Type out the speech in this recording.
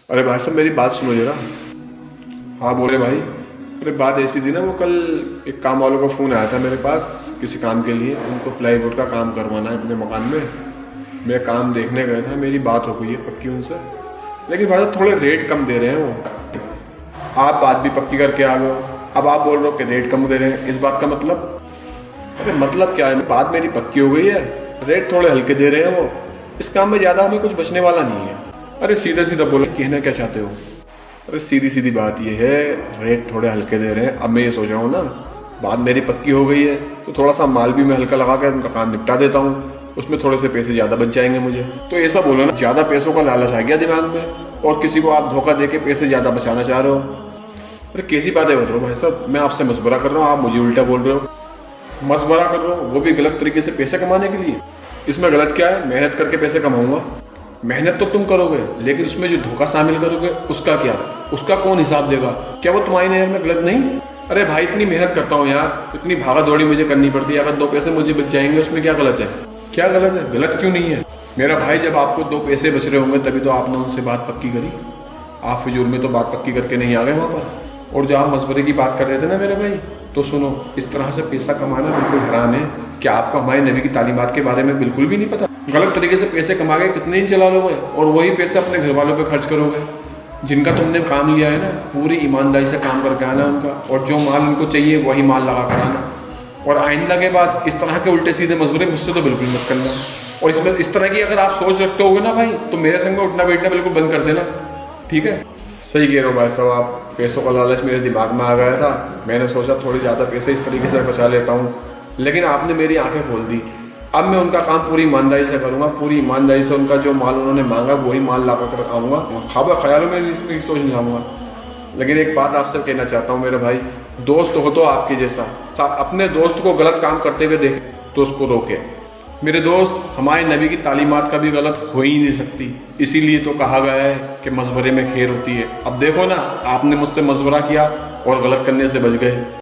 अरे भाई साहब मेरी बात सुनो जरा। हाँ बोले भाई। अरे बात ऐसी थी ना, वो कल एक काम वालों का फ़ोन आया था मेरे पास किसी काम के लिए। उनको प्लाईवुड का काम करवाना है अपने मकान में। मैं काम देखने गया था, मेरी बात हो गई है पक्की उनसे, लेकिन भाई साहब थोड़े रेट कम दे रहे हैं वो। आप बात भी पक्की करके आ गए हो, अब आप बोल रहे हो कि रेट कम दे रहे हैं। इस बात का मतलब? अरे मतलब क्या है, बात मेरी पक्की हो गई है, रेट थोड़े हल्के दे रहे हैं वो। इस काम में ज़्यादा हमें कुछ बचने वाला नहीं है। अरे सीधा सीधा बोलो, कहना क्या चाहते हो? अरे सीधी सीधी बात ये है, रेट थोड़े हल्के दे रहे हैं। अब मैं ये सोच रहा हूँ ना, बात मेरी पक्की हो गई है तो थोड़ा सा माल भी मैं हल्का लगा कर उनका काम निपटा देता हूँ, उसमें थोड़े से पैसे ज़्यादा बच जाएंगे मुझे। तो ऐसा बोलो ना, ज़्यादा पैसों का लालच आ गया दिमाग में और किसी को आप धोखा दे के पैसे ज़्यादा बचाना चाह रहे हो। अरे कैसी बातें कर रहे हो भाई साहब, मैं आपसे मशवरा कर रहा हूँ, आप मुझे उल्टा बोल रहे हो। मशवरा कर रहा हूँ, वो भी गलत तरीके से पैसे कमाने के लिए। इसमें गलत क्या है? मेहनत करके पैसे कमाऊंगा। मेहनत तो तुम करोगे, लेकिन उसमें जो धोखा शामिल करोगे उसका क्या? उसका कौन हिसाब देगा? क्या वो तुम्हारी नज़र में गलत नहीं? अरे भाई इतनी मेहनत करता हूँ यार, इतनी भागा दौड़ी मुझे करनी पड़ती है, अगर दो पैसे मुझे बच जाएंगे उसमें क्या गलत है? क्या गलत है? गलत क्यों नहीं है मेरा भाई? जब आपको दो पैसे बच रहे होंगे तभी तो आपने उनसे बात पक्की करी। आप फिजूल में तो बात पक्की करके नहीं आ गए वहाँ पर। और जो आप मशवरे की बात कर रहे थे ना मेरे भाई, तो सुनो, इस तरह से पैसा कमाना बिल्कुल हराम है। क्या आपको हमारे नबी की तालीमात के बारे में बिल्कुल भी नहीं पता? गलत तरीके से पैसे कमा के कितने दिन चला लोगे और वही पैसे अपने घर वालों पे खर्च करोगे। जिनका तुमने काम लिया है ना, पूरी ईमानदारी से काम करके आना उनका, और जो माल उनको चाहिए वही माल लगा कर आना। और आइंदा के बाद इस तरह के उल्टे सीधे मशवरे मुझसे तो बिल्कुल मत करना। और इसमें इस तरह की अगर आप सोच रखते होगे ना भाई, तो मेरे संग में उठना बैठना बिल्कुल बंद कर देना, ठीक है? सही कह रहे हो भाई साहब आप। पैसों का लालच मेरे दिमाग में आ गया था, मैंने सोचा थोड़ी ज़्यादा पैसे इस तरीके से बचा लेता हूँ, लेकिन आपने मेरी आंखें खोल दी। अब मैं उनका काम पूरी ईमानदारी से करूँगा, पूरी ईमानदारी से उनका जो माल उन्होंने मांगा वही माल ला कर आऊँगा, ख्वाब ख्यालों में इसमें सोच नहीं लाऊँगा। लेकिन एक बात आपसे कहना चाहता हूँ मेरे भाई, दोस्त हो तो आपके जैसा, अपने दोस्त को गलत काम करते हुए देखे तो उसको रोके। मेरे दोस्त, हमारे नबी की तालीमात कभी गलत हो ही नहीं सकती, इसीलिए तो कहा गया है कि मशवरे में खैर होती है। अब देखो ना, आपने मुझसे मशवरा किया और गलत करने से बच गए।